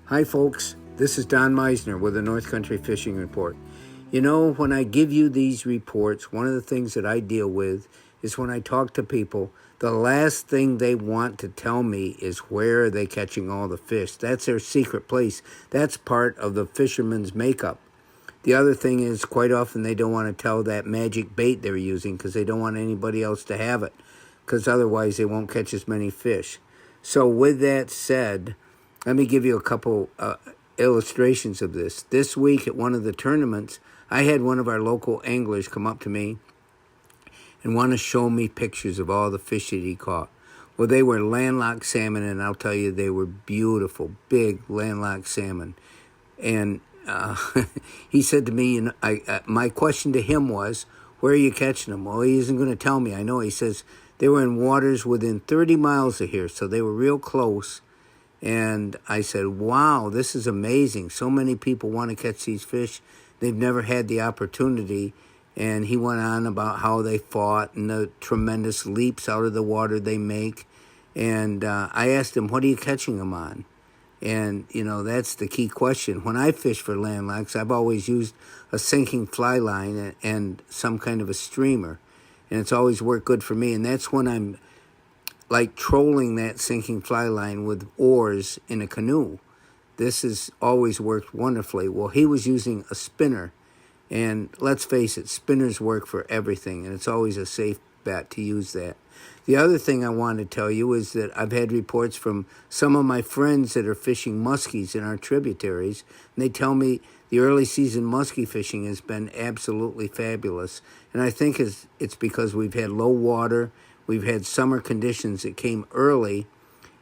Hi folks, this is Don Meissner with the North Country Fishing Report. You know, when I give you these reports, one of the things that I deal with is when I talk to people, the last thing they want to tell me is where are they catching all the fish. That's their secret place. That's part of the fisherman's makeup. The other thing is quite often they don't want to tell that magic bait they're using because they don't want anybody else to have it, because otherwise they won't catch as many fish. So with that said, let me give you a couple illustrations of this. This week at one of the tournaments, I had one of our local anglers come up to me and want to show me pictures of all the fish that he caught. Well, they were landlocked salmon, and I'll tell you, they were beautiful, big landlocked salmon. And he said to me, my question to him was, where are you catching them? Well, he isn't going to tell me. I know. He says they were in waters within 30 miles of here, so they were real close. And I said, wow, this is amazing. So many people want to catch these fish. They've never had the opportunity. And he went on about how they fought and the tremendous leaps out of the water they make. And I asked him, what are you catching them on? And, you know, that's the key question. When I fish for landlocks, I've always used a sinking fly line and some kind of a streamer. And it's always worked good for me. And that's when I'm like trolling that sinking fly line with oars in a canoe. This has always worked wonderfully. Well, he was using a spinner. And let's face it, spinners work for everything. And it's always a safe bet to use that. The other thing I want to tell you is that I've had reports from some of my friends that are fishing muskies in our tributaries. And they tell me the early season muskie fishing has been absolutely fabulous. And I think it's because we've had low water. We've had summer conditions that came early.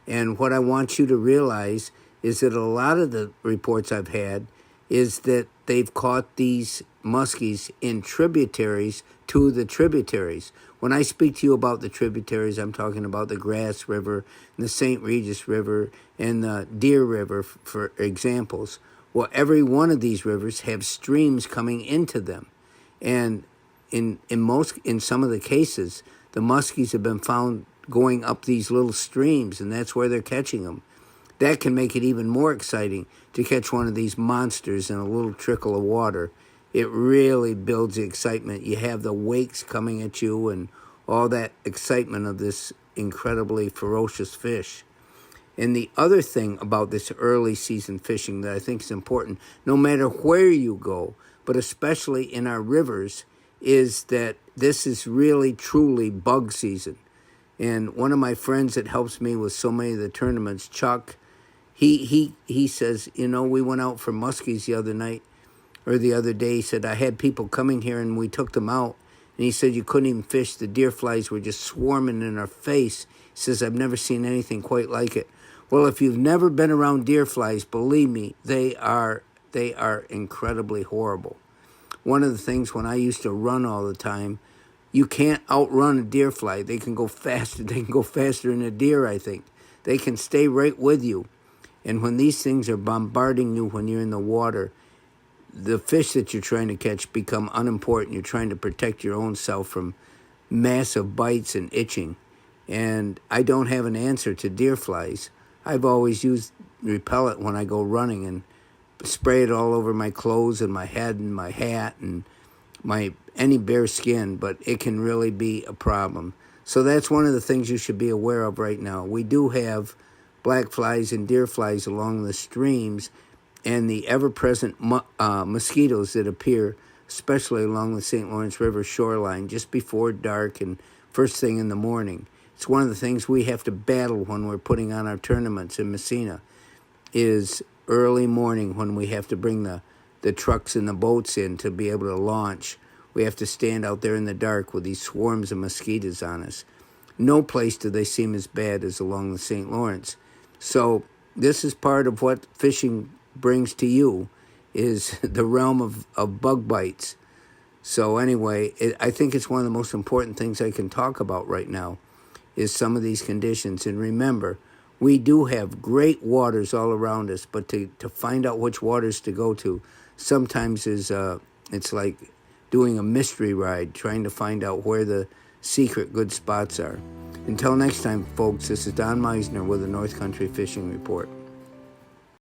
And what I want you to realize is that a lot of the reports I've had is that they've caught these muskies in tributaries to the tributaries. When I speak to you about the tributaries, I'm talking about the Grass River and the St. Regis River and the Deer River, for examples. Well, every one of these rivers have streams coming into them. And in some of the cases, the muskies have been found going up these little streams, and that's where they're catching them. That can make it even more exciting to catch one of these monsters in a little trickle of water. It really builds the excitement. You have the wakes coming at you and all that excitement of this incredibly ferocious fish. And the other thing about this early season fishing that I think is important, no matter where you go, but especially in our rivers, is that this is really, truly bug season. And one of my friends that helps me with so many of the tournaments, Chuck, he says, you know, we went out for muskies the other day. He said, I had people coming here and we took them out. And he said, you couldn't even fish. The deer flies were just swarming in our face. He says, I've never seen anything quite like it. Well, if you've never been around deer flies, believe me, they are incredibly horrible. One of the things when I used to run all the time, you can't outrun a deer fly. They can go faster. They can go faster than a deer, I think. They can stay right with you. And when these things are bombarding you when you're in the water, the fish that you're trying to catch become unimportant. You're trying to protect your own self from massive bites and itching. And I don't have an answer to deer flies. I've always used repellent when I go running and spray it all over my clothes and my head and my hat and any bare skin, but it can really be a problem. So that's one of the things you should be aware of right now. We do have black flies and deer flies along the streams and the ever-present mosquitoes that appear, especially along the St. Lawrence River shoreline just before dark and first thing in the morning. It's one of the things we have to battle when we're putting on our tournaments in Messina, is early morning when we have to bring the trucks and the boats in to be able to launch. We have to stand out there in the dark with these swarms of mosquitoes on us. No place do they seem as bad as along the St. Lawrence. So this is part of what fishing brings to you, is the realm of bug bites. So anyway, I think it's one of the most important things I can talk about right now is some of these conditions. And remember, we do have great waters all around us, but to find out which waters to go to sometimes it's like doing a mystery ride, trying to find out where the secret good spots are. Until next time, folks, this is Don Meissner with the North Country Fishing Report.